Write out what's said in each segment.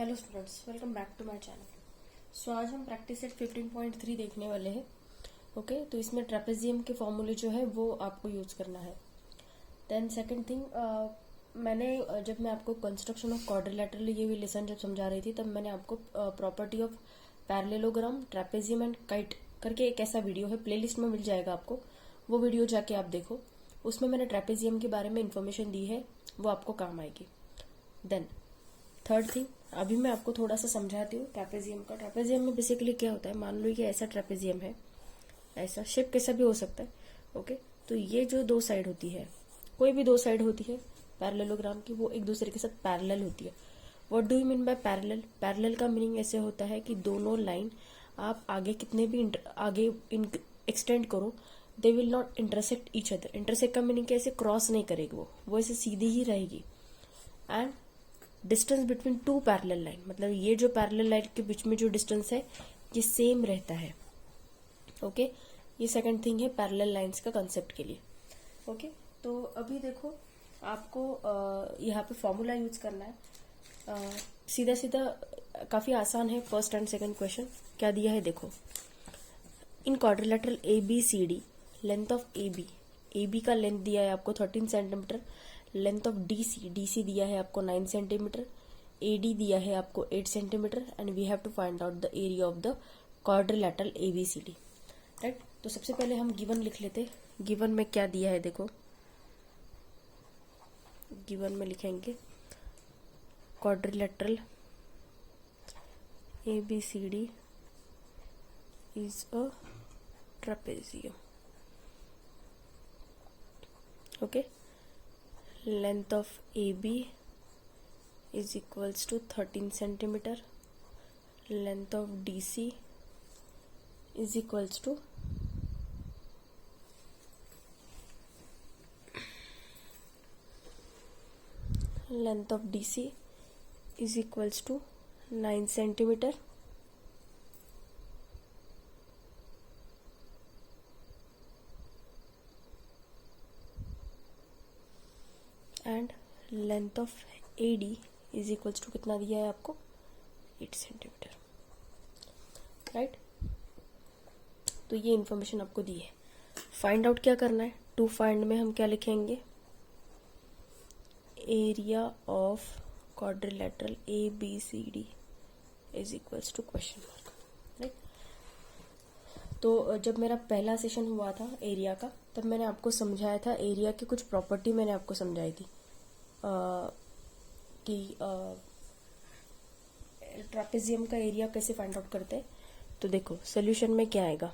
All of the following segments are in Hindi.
Hello students, welcome back to my channel. So आज हम प्रैक्टिस सेट 15.3 देखने वाले हैं। ओके, तो इसमें ट्रेपेजियम के फॉर्मूले जो है वो आपको यूज करना है। देन सेकंड थिंग, जब मैं आपको कंस्ट्रक्शन ऑफ क्वाड्रिलेटरल ये भी लेसन जब समझा रही थी, तब मैंने आपको property of parallelogram, trapezium and kite करके एक ऐसा वीडियो है, प्लेलिस्ट में मिल जाएगा आपको। वो वीडियो जाके आप देखो, उसमें मैंने ट्रेपेजियम के बारे में इंफॉर्मेशन दी है, वो आपको काम आएगी। देन थर्ड थिंग, अभी मैं आपको थोड़ा सा समझाती हूँ ट्रेपेजियम का। ट्रेपेजियम में बेसिकली क्या होता है, मान लो कि ऐसा ट्रेपेजियम है, ऐसा शेप कैसा भी हो सकता है। ओके, तो ये जो दो साइड होती है, कोई भी दो साइड होती है पैरेललोग्राम की, वो एक दूसरे के साथ पैरेलल होती है। What do you mean by parallel? Parallel का मीनिंग ऐसे होता है कि दोनों लाइन आप आगे कितने भी आगे एक्सटेंड करो, they will not intersect each other. Intersect का मीनिंग कैसे, क्रॉस नहीं करेगी, वो ऐसे सीधी ही रहेगी। And distance between two parallel line, मतलब ये जो पैरेलल लाइन के बीच में जो डिस्टेंस है ये सेम रहता है। ओके, ये सेकंड थिंग है पैरेलल लाइंस का कंसेप्ट के लिए। ओके, तो अभी देखो आपको यहाँ पे फॉर्मूला यूज करना है। सीधा सीधा काफी आसान है। फर्स्ट एंड सेकंड क्वेश्चन क्या दिया है देखो। इन quadrilateral ABCD, length of AB का लेंथ दिया है आपको 13 सेंटीमीटर, लेंथ ऑफ DC दिया है आपको 9 सेंटीमीटर, AD दिया है आपको 8 centimetre, and we have to find out the area of the quadrilateral ABCD। Right, तो सबसे पहले हम गिवन लिख लेते। गिवन में क्या दिया है देखो, गिवन में लिखेंगे quadrilateral ABCD is a trapezium. Okay, length of AB is equals to 13 centimeter, length of DC is equals to length of DC is equals to 9 centimeter, and length of AD is equals to कितना दिया है आपको 8 सेंटीमीटर। राइट, तो ये इंफॉर्मेशन आपको दी है। फाइंड आउट क्या करना है, टू फाइंड में हम क्या लिखेंगे, area of quadrilateral ABCD is equals to question mark. Right, तो जब मेरा पहला सेशन हुआ था एरिया का, तब मैंने आपको समझाया था एरिया की कुछ प्रॉपर्टी मैंने आपको समझाई थी कि ट्रेपेजियम का एरिया कैसे फाइंड आउट करते हैं। तो देखो सोल्यूशन में क्या आएगा,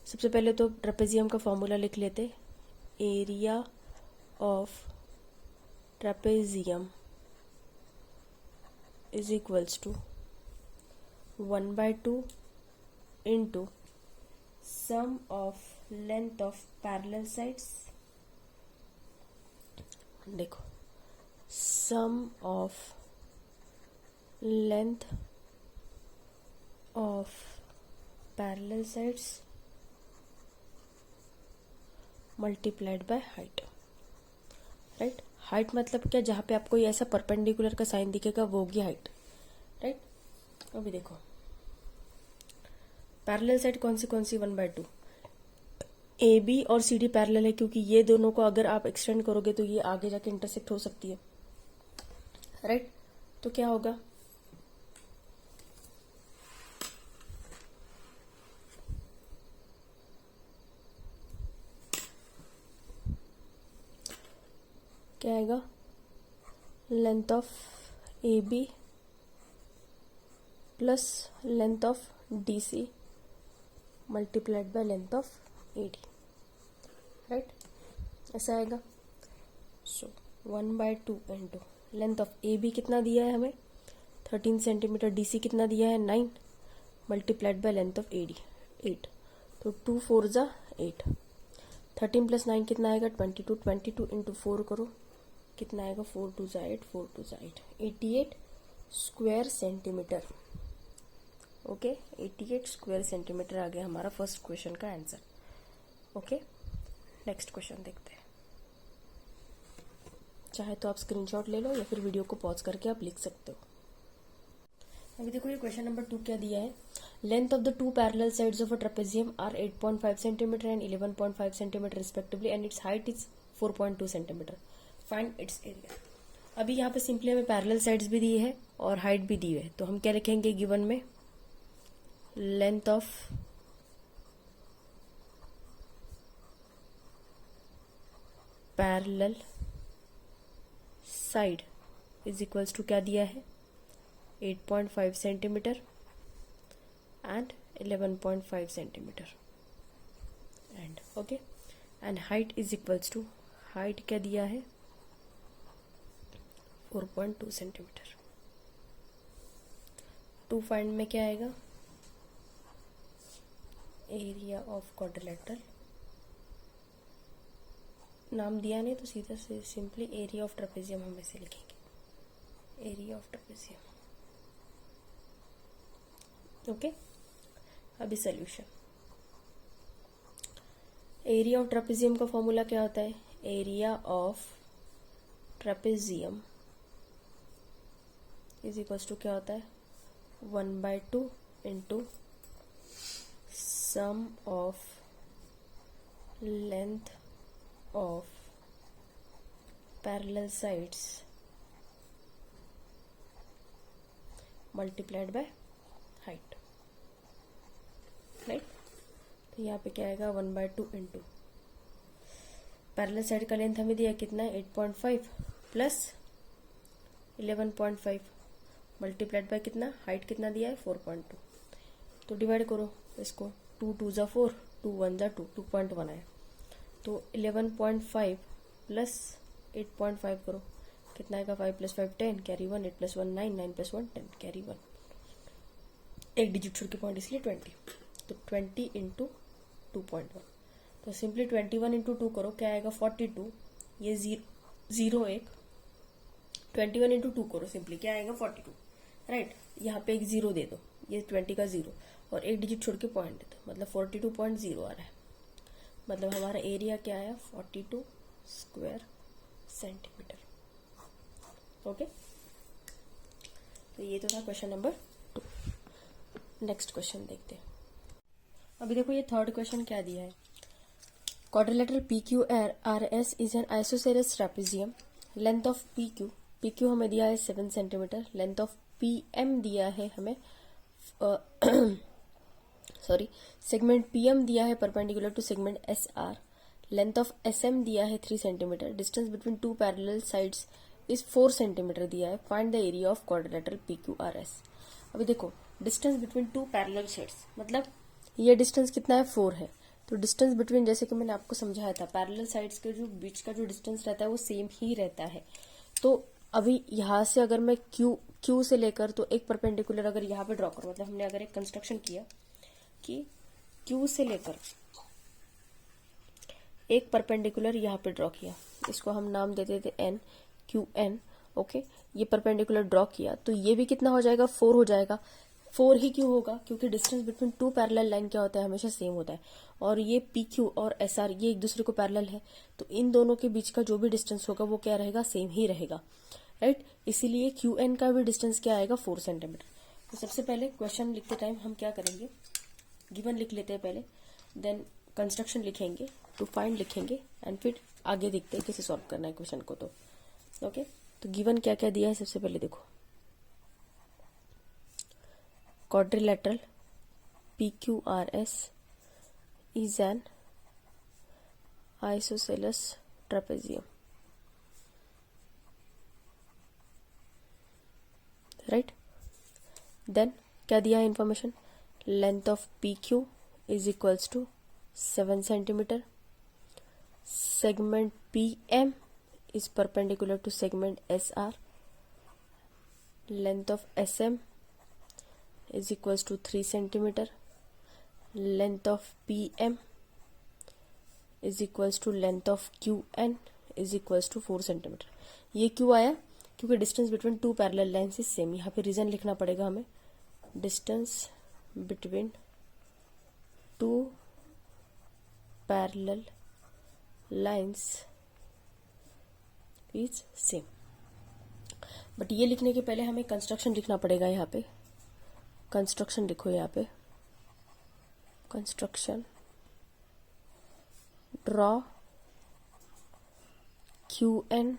सबसे पहले तो ट्रेपेजियम का फॉर्मूला लिख लेते। Area of trapezium is equals to 1/2 into sum of length of parallel sides। देखो sum of length of parallel sides multiplied by height। Right, height मतलब क्या, जहां पे आपको ऐसा परपेंडिकुलर का साइन दिखेगा वो होगी हाइट। राइट, अभी देखो पैरेलल साइड कौन सी 1/2। AB और CD पैरेलल है, क्योंकि ये दोनों को अगर आप एक्सटेंड करोगे तो ये आगे जाके इंटरसेक्ट हो सकती है। राइट, तो क्या होगा, क्या आएगा, length of AB plus length of DC multiplied by length of AD। Right, ऐसा आएगा। सो 1/2 इंटू लेंथ ऑफ AB कितना दिया है हमें 13 सेंटीमीटर, DC कितना दिया है 9, multiplied by length of AD 8। तो 2 4 जा 8, 13 प्लस 9 कितना आएगा 22, 22 इंटू 4 करो कितना आएगा 4 2 जा 8, 4 2 जा 8, 88 square centimetre. Okay, 88 square centimetre आ गया हमारा फर्स्ट क्वेश्चन का आंसर। ओके, नेक्स्ट क्वेश्चन देखते हैं। चलो चाहे तो आप स्क्रीनशॉट ले लो या फिर वीडियो को पॉज करके आप लिख सकते हो। अभी देखो ये क्वेश्चन नंबर 2 क्या दिया है, length of the two parallel sides of a trapezium are 8.5 centimetre and 11.5 centimetre respectively and its height is 4.2 centimetre, find its area. अभी यहाँ पे सिंपली हमें पैरेलल साइड्स भी दी है और हाइट भी दी है, तो हम क्या लिखेंगे गिवन में, length of parallel side is equals to क्या दिया है 8.5 centimetre and 11.5 centimetre and okay, and height is equals to, height क्या दिया है 4.2 सेंटीमीटर। टू फाइंड में क्या आएगा, एरिया ऑफ क्वाड्रिलेटरल, नाम दिया नहीं तो सीधा से सिंपली एरिया ऑफ ट्रेपेजियम हम ऐसे लिखेंगे, एरिया ऑफ ट्रेपेजियम। ओके, अभी सॉल्यूशन, एरिया ऑफ ट्रेपेजियम का फॉर्मूला क्या होता है, area of trapezium is equals to क्या होता है 1/2 into sum of length of parallel sides multiplied by height, right. तो यहाँ पे क्या आएगा 1/2 इंटू पैरेलल साइड का लेंथ हमें दिया कितना है 8.5 प्लस 11.5 मल्टीप्लाइड बाय कितना, हाइट कितना दिया है 4.2, तो डिवाइड करो इसको, 2 2 जा 4, 2 1 जा 2, 2.1 आया, तो 11.5 प्लस 8.5 करो कितना आएगा, 5 + 5 10 कैरी 1, 8 + 1 9, 9 + 1 10 कैरी 1, एक डिजिट छोड़ के पॉइंट इसलिए 20, तो 20 इंटू 2.1, तो सिंपली 21 इंटू 2 करो क्या आएगा 42, ये जीरो एक 21 इंटू 2 करो सिंपली क्या आएगा 42, राइट। यहाँ पे एक जीरो दे दो, ये 20 का जीरो और एक डिजिट छोड़ के पॉइंट दे दो, मतलब 42.0 आ रहा है, मतलब हमारा एरिया क्या आया 42 स्क्वायर सेंटीमीटर। ओके, तो ये तो था क्वेश्चन नंबर 2। नेक्स्ट क्वेश्चन देखते हैं। अभी देखो ये थर्ड क्वेश्चन क्या दिया है, quadrilateral PQRS is an isosceles trapezium, length of PQ हमें दिया है 7 सेंटीमीटर, लेंथ ऑफ PM दिया है हमें सेगमेंट PM दिया है perpendicular to segment SR, length of SM दिया है 3 centimetre, distance between two parallel sides is 4 centimetre दिया है, find the area of quadrilateral PQRS। अभी देखो distance between two parallel sides मतलब ये डिस्टेंस कितना है 4 है, तो डिस्टेंस बिटवीन जैसे कि मैंने आपको समझाया था पैरेलल साइड्स के जो बीच का जो डिस्टेंस रहता है वो सेम ही रहता है। तो अभी यहाँ से अगर मैं Q से लेकर तो एक परपेंडिकुलर अगर यहाँ पे ड्रॉ करूँ, मतलब हमने अगर एक कंस्ट्रक्शन किया कि Q से लेकर एक परपेंडिकुलर यहाँ पे ड्रॉ किया, इसको हम नाम देते थे N QN, ओके। ये परपेंडिकुलर ड्रॉ किया तो ये भी कितना हो जाएगा 4 हो जाएगा, 4 ही क्यों होगा क्योंकि distance between two parallel line क्या होता है हमेशा सेम होता है, और ये PQ और SR ये एक दूसरे को पैरेलल है, तो इन दोनों के बीच का जो भी डिस्टेंस होगा वो क्या रहेगा सेम ही रहेगा, राइट। इसीलिए QN का भी डिस्टेंस क्या आएगा 4 सेंटीमीटर। तो सबसे पहले क्वेश्चन लिखते टाइम हम क्या करेंगे, गिवन लिख लेते हैं पहले, देन कंस्ट्रक्शन लिखेंगे, टू फाइंड लिखेंगे एंड फिर आगे देखते हैं कैसे सॉल्व करना है क्वेश्चन को। तो ओके, तो गिवन क्या क्या दिया है सबसे पहले देखो, quadrilateral PQRS is an isosceles trapezium, right। Then क्या दिया है information, length of PQ is equals to 7 centimetre, segment PM is perpendicular to segment SR, length of SM is equals to 3 centimeter, length of PM is equals to length of QN is equals to 4 centimeter। ये क्यों आया, क्योंकि distance between two parallel lines is same, यहाँ पे रीजन लिखना पड़ेगा हमें, distance between two parallel lines is same. But ये लिखने के पहले हमें कंस्ट्रक्शन लिखना पड़ेगा। यहाँ पे कंस्ट्रक्शन लिखो, यहाँ पे construction, draw QN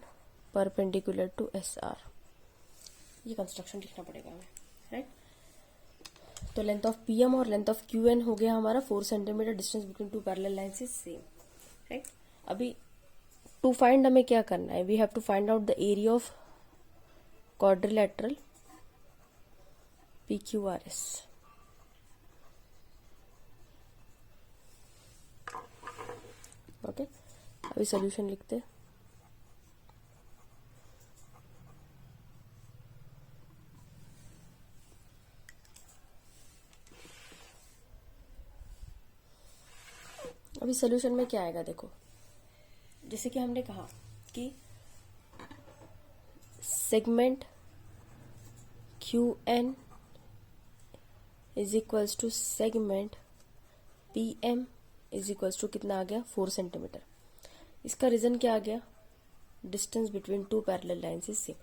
perpendicular to SR, ये कंस्ट्रक्शन लिखना पड़ेगा हमें, राइट। तो लेंथ ऑफ PM और लेंथ ऑफ QN हो गया हमारा 4 centimetre, distance between two parallel lines is same, right. अभी टू फाइंड हमें क्या करना है, we have to find out the area of quadrilateral PQRS। Okay, अभी सॉल्यूशन लिखते हैं। अभी सॉल्यूशन में क्या आएगा, देखो, जैसे कि हमने कहा कि segment QN is equals to segment PM is equals to कितना आ गया, 4 सेंटीमीटर। इसका रीजन क्या आ गया, distance between two parallel lines is same.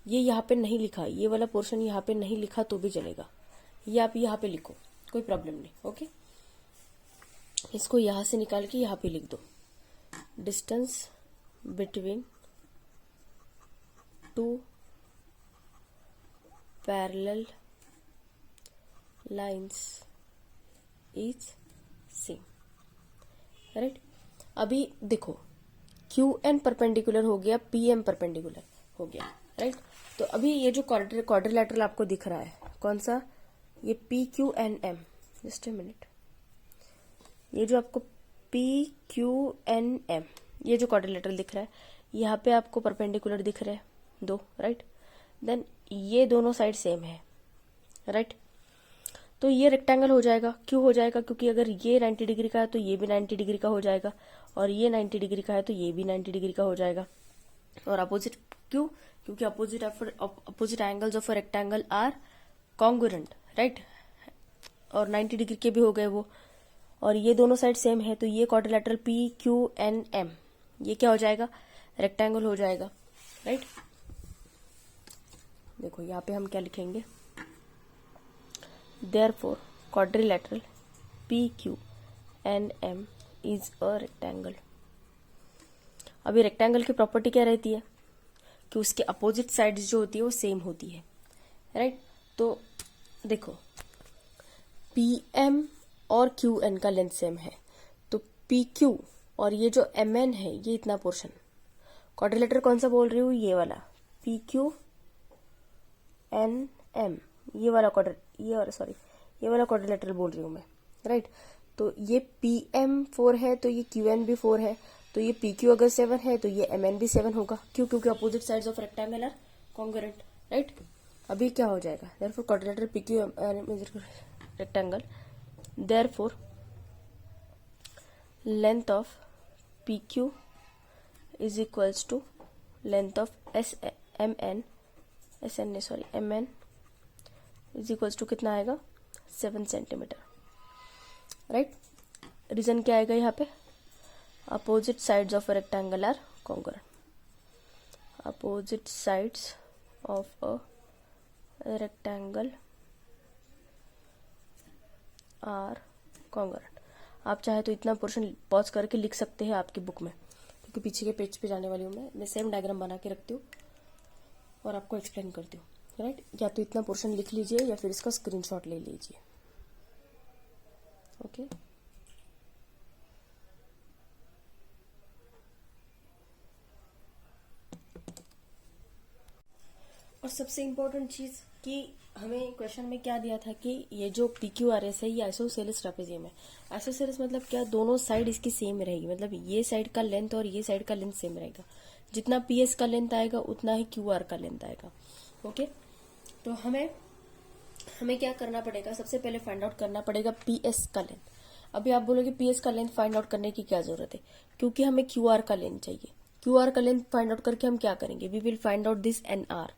ये यहाँ पे नहीं लिखा, ये वाला पोर्शन यहाँ पे नहीं लिखा तो भी चलेगा, ये आप यहाँ पे लिखो, कोई प्रॉब्लम नहीं। ओके, इसको यहाँ से निकाल के यहाँ पे लिख दो, distance between two parallel lines is same, right. अभी देखो, QN परपेंडिकुलर हो गया, PM परपेंडिकुलर हो गया, राइट। तो अभी ये जो क्वाड्रिलेटरल आपको दिख रहा है, कौन सा, ये PQNM, जस्ट ए मिनट, ये जो आपको PQNM, ये जो क्वाड्रिलेटरल दिख रहा है, यहाँ पे आपको परपेंडिकुलर दिख रहे हैं 2, राइट। देन ये दोनों साइड सेम है, राइट। तो ये रेक्टेंगल हो जाएगा, क्यों हो जाएगा, क्योंकि अगर ये 90 डिग्री का है तो ये भी 90 डिग्री का हो जाएगा, और ये 90 डिग्री का है तो ये भी 90 डिग्री का हो जाएगा। और अपोजिट क्यों, क्योंकि opposite angles of a rectangle are congruent, right. और 90 डिग्री के भी हो गए वो, और ये दोनों साइड सेम है, तो ये क्वाड्रिलेटरल PQNM ये क्या हो जाएगा, रेक्टेंगल हो जाएगा, राइट। देखो यहाँ पे हम क्या लिखेंगे, therefore quadrilateral PQNM is a rectangle. अभी रेक्टेंगल की प्रॉपर्टी क्या रहती है कि उसके अपोजिट साइड्स जो होती है वो सेम होती है, राइट। तो देखो, PM और QN का लेंथ सेम है, तो PQ और ये जो MN है, ये इतना पोर्शन, क्वाड्रिलेटरल कौन सा बोल रही हूँ, ये वाला PQNM, ये वाला क्वाड्रिलेटरल बोल रही हूँ मैं, राइट। तो ये PM 4 है, तो ये QN भी 4 है, तो ये PQ अगर 7 है तो ये MN भी 7 होगा, क्यों, क्योंकि opposite sides of rectangle are congruent, right. अभी क्या हो जाएगा, therefore quadrilateral PQNM is rectangle, therefore length of PQ is equals to length of MN is equals to कितना आएगा, 7 सेंटीमीटर, राइट। रीजन क्या आएगा यहाँ पे, opposite sides of a rectangle are congruent, opposite sides of a rectangle are congruent. आप चाहे तो इतना पोर्शन पॉज करके लिख सकते हैं आपकी बुक में, क्योंकि पीछे के पेज पे जाने वाली हूँ मैं सेम डायग्राम बना के रखती हूँ और आपको एक्सप्लेन करती हूँ, राइट। या तो इतना पोर्शन लिख लीजिए या फिर इसका स्क्रीनशॉट ले लीजिए, ओके। और सबसे इम्पोर्टेंट चीज कि हमें क्वेश्चन में क्या दिया था कि ये जो PQRS है ये आइसोसेलेस ट्रेपेजियम है। आइसोसेलेस मतलब क्या, दोनों साइड इसकी सेम रहेगी, मतलब ये साइड का लेंथ और ये साइड का लेंथ सेम रहेगा, जितना PS का लेंथ आएगा उतना ही QR का लेंथ आएगा, ओके। तो हमें क्या करना पड़ेगा, सबसे पहले फाइंड आउट करना पड़ेगा PS का लेंथ। अभी आप बोलोगे PS का लेंथ फाइंड आउट करने की क्या जरूरत है, क्योंकि हमें QR का लेंथ चाहिए। QR का लेंथ फाइंड आउट करके हम क्या करेंगे, we will find out this NR।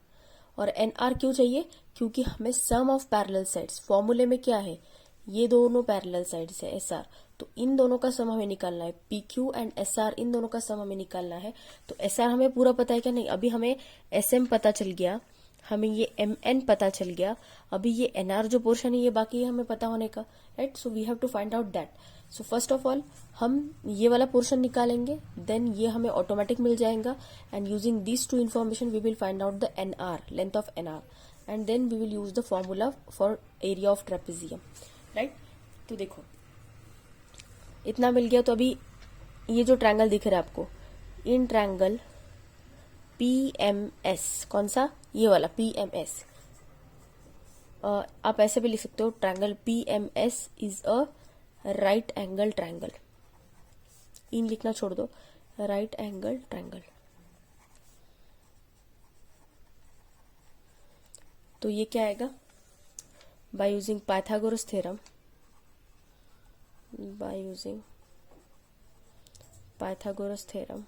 और NR क्यों चाहिए, क्योंकि हमें सम ऑफ पैरेलल साइड्स, फॉर्मूले में क्या है, ये दोनों पैरेलल साइड्स है SR, तो इन दोनों का सम हमें निकालना है, P Q and S R, इन दोनों का सम हमें निकालना है। तो एस आर हमें पूरा पता है क्या? नहीं। अभी हमें एस एम पता चल गया, हमें ये एम एन पता चल गया, अभी ये एन आर जो पोर्शन है ये बाकी है हमें पता होने का, right. So we have to find out that. So first of all हम ये वाला पोर्शन निकालेंगे, देन ये हमें ऑटोमेटिक मिल जाएगा, and using this two information we will find out the N R, length of N R, and then we will use the formula for area of trapezium, right. तो देखो इतना मिल गया। तो अभी ये जो ट्रायंगल दिख रहा है आपको, इन ट्रायंगल PMS, कौन सा? ये वाला PMS, आप ऐसे भी लिख सकते हो, triangle PMS is a right angle triangle. इन लिखना छोड़ दो, राइट एंगल ट्रायंगल। तो ये क्या आएगा? By using Pythagoras theorem, by using Pythagoras theorem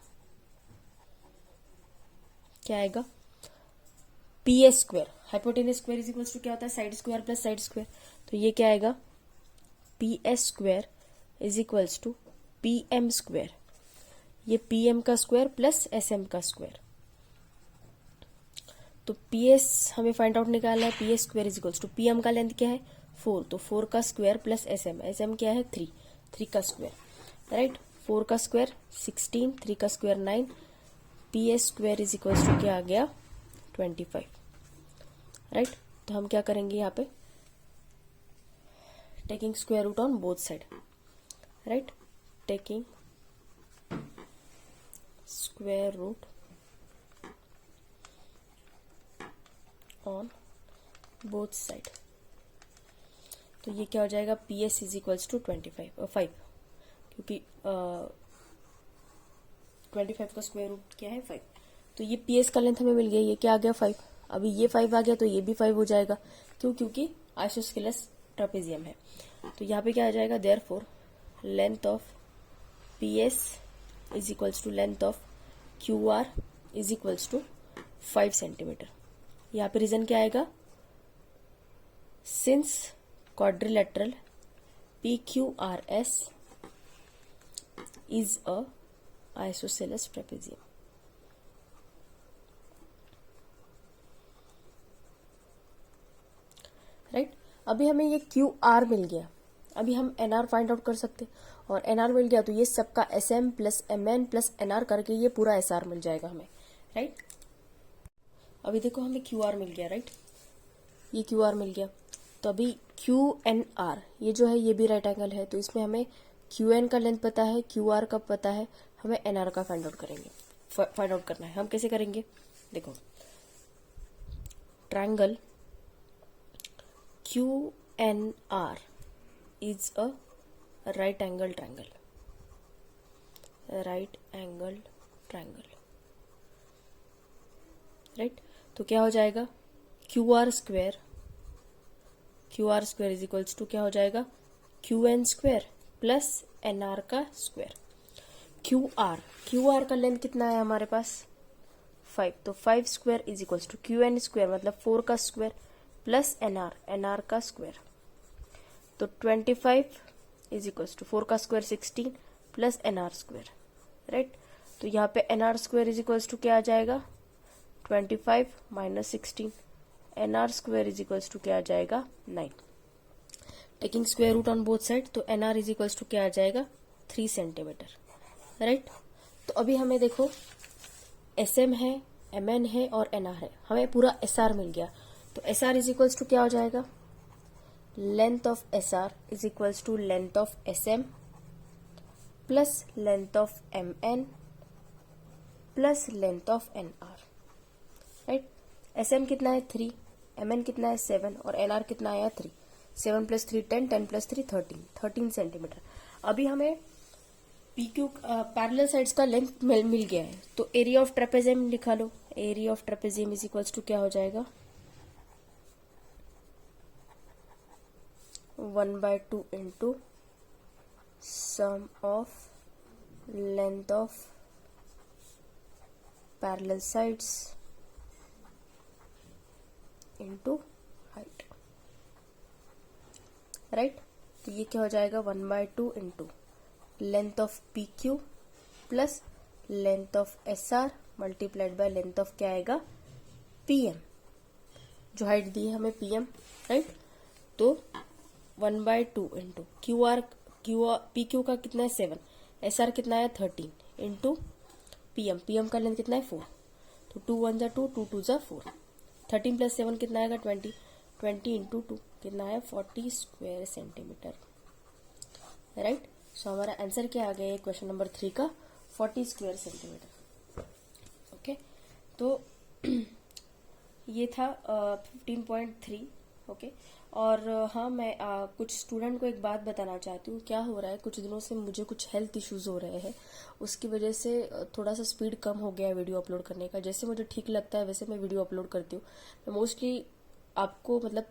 क्या आएगा? P S square, hypotenuse square is equals to क्या होता है? Side square plus side square. तो ये क्या आएगा? P S square is equals to P M square, ये पी एम का स्क्वायर प्लस एस एम का स्क्वायर। तो पी एस हमें फाइंड आउट निकालना है, P S square is equals to P M का लेंथ क्या है? 4, तो 4 का स्क्वायर प्लस एस एम क्या है? 3 का स्क्वायर, राइट। 4 का स्क्वायर 16, 3 का square 9, P S square is equals to क्या आ गया? 25, राइट। तो हम क्या करेंगे यहाँ पे? Taking square root on both side, right, taking square root on both side. तो ये क्या हो जाएगा? P S is equals to 5, क्योंकि 25 का स्क्वायर रूट क्या है? 5। तो ये पी एस का लेंथ हमें मिल गया, ये क्या आ गया? 5। अभी ये 5 आ गया तो ये भी 5 हो जाएगा, क्यों? क्योंकि आइसोस्केलस ट्रेपेजियम है। तो यहाँ पे क्या आ जाएगा? Therefore length of P S is equals to length of Q R is equals to 5 centimetre. यहाँ पे रीजन क्या आएगा? Since quadrilateral PQRS is a isosceles trapezium, राइट। अभी हमें ये QR मिल गया, अभी हम NR फाइंड आउट कर सकते, और NR मिल गया तो ये सबका SM plus MN plus NR करके ये पूरा SR मिल जाएगा हमें, राइट। अभी देखो हमें QR मिल गया, राइट, ये QR मिल गया। तो अभी QNR ये जो है ये भी राइट एंगल है, तो इसमें हमें QN का लेंथ पता है, QR का पता है, हमें NR का फाइंड आउट करना है। हम कैसे करेंगे? देखो, triangle QNR is a right angle triangle, right angle triangle, right. तो क्या हो जाएगा? QR square is equals to क्या हो जाएगा? QN स्क्वायर प्लस NR का स्क्वायर। QR का लेंथ कितना है हमारे पास? 5, तो 5 square is equals to QN square मतलब 4 का स्क्वायर प्लस NR का स्क्वायर। तो 25 इज इक्वल्स टू 4 का square 16 plus NR square, right. तो यहाँ पे NR square is equals to क्या आ जाएगा? 25 minus 16, NR square is equals to क्या आ जाएगा? 9। Taking square root on both side, तो NR इज इक्वल्स टू क्या आ जाएगा? 3 सेंटीमीटर, राइट। तो अभी हमें देखो SM है, MN है और NR है, हमें पूरा SR मिल गया। तो SR इज इक्वल्स टू क्या हो जाएगा? Length of SR is equals to length of SM plus length of MN plus length of NR, right. SM कितना है? 3, MN कितना है? 7 और NR कितना आया? 3। 7 प्लस 3 10, 10 प्लस 3 13 सेंटीमीटर। अभी हमें PQ पैरेलल साइड्स का लेंथ मिल गया है, तो एरिया ऑफ ट्रेपेजियम लिखा लो। Area of trapezium is equals to क्या हो जाएगा? 1/2 into sum of length of parallel sides into height, right. तो ये क्या हो जाएगा? 1/2 into length of P Q plus length of S R multiplied by length of क्या आएगा पीएम, जो हाइट दी है हमें पीएम, राइट। तो 1/2 इंटू पी क्यू का कितना है 7, एस आर कितना है 13 इंटू पीएम का लेंथ कितना है 4, तो 2 1 जा 2 2 2 जा 4, 13 प्लस 7 कितना आएगा 20, 20 इंटू 2 कितना है 40 स्क्वायर सेंटीमीटर, राइट। सो हमारा आंसर क्या आ गया क्वेश्चन नंबर 3 का 40 स्क्वायर सेंटीमीटर। ओके, तो ये था 15.3। ओके, और हाँ मैं कुछ स्टूडेंट को एक बात बताना चाहती हूँ। क्या हो रहा है, कुछ दिनों से मुझे कुछ हेल्थ इश्यूज हो रहे हैं, उसकी वजह से थोड़ा सा स्पीड कम हो गया है वीडियो अपलोड करने का। जैसे मुझे ठीक लगता है वैसे मैं वीडियो अपलोड करती हूँ। मैं मोस्टली आपको मतलब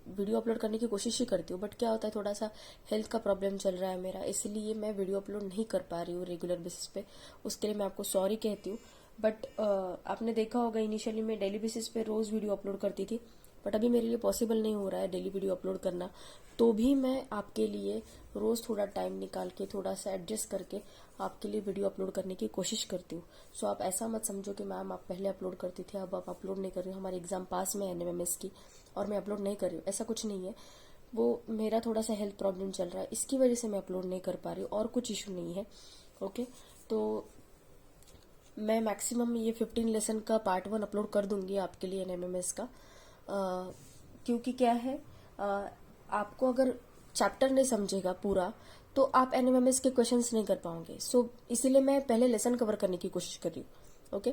वीडियो अपलोड करने की कोशिश ही करती हूँ, बट क्या होता है थोड़ा सा हेल्थ का प्रॉब्लम चल रहा है मेरा, इसलिए मैं वीडियो अपलोड नहीं कर पा रही हूँ रेगुलर बेसिस पे। उसके लिए मैं आपको सॉरी कहती हूँ। बट आपने देखा होगा इनिशियली मैं डेली बेसिस पे रोज वीडियो अपलोड करती थी, बट अभी मेरे लिए पॉसिबल नहीं हो रहा है डेली वीडियो अपलोड करना। तो भी मैं आपके लिए रोज थोड़ा टाइम निकाल के थोड़ा सा एडजस्ट करके आपके लिए वीडियो अपलोड करने की कोशिश करती हूँ। सो आप ऐसा मत समझो कि मैम आप पहले अपलोड करती थी अब आप अपलोड नहीं कर रही हो, हमारी एग्जाम पास में है एनएमएमएस की और मैं अपलोड नहीं कर रही हूँ, ऐसा कुछ नहीं है। वो मेरा थोड़ा सा हेल्थ प्रॉब्लम चल रहा है, इसकी वजह से मैं अपलोड नहीं कर पा रही हूँ, और कुछ इशू नहीं है। ओके, तो मैं मैक्सिमम ये 15 लेसन का पार्ट 1 अपलोड कर दूंगी आपके लिए एनएमएमएस का। क्योंकि क्या है, आपको अगर चैप्टर नहीं समझेगा पूरा तो आप एनएमएमएस के क्वेश्चंस नहीं कर पाओगे। सो इसीलिए मैं पहले लेसन कवर करने की कोशिश कर रही हूँ। ओके,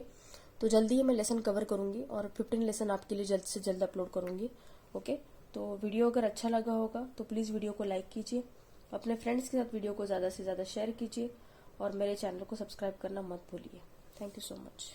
तो जल्दी ही मैं लेसन कवर करूंगी और 15 लेसन आपके लिए जल्द से जल्द अपलोड करूंगी। ओके, तो वीडियो अगर अच्छा लगा होगा तो प्लीज वीडियो को लाइक कीजिए, अपने फ्रेंड्स के साथ वीडियो को ज्यादा से ज्यादा शेयर कीजिए और मेरे चैनल को सब्सक्राइब करना मत भूलिए। Thank you so much.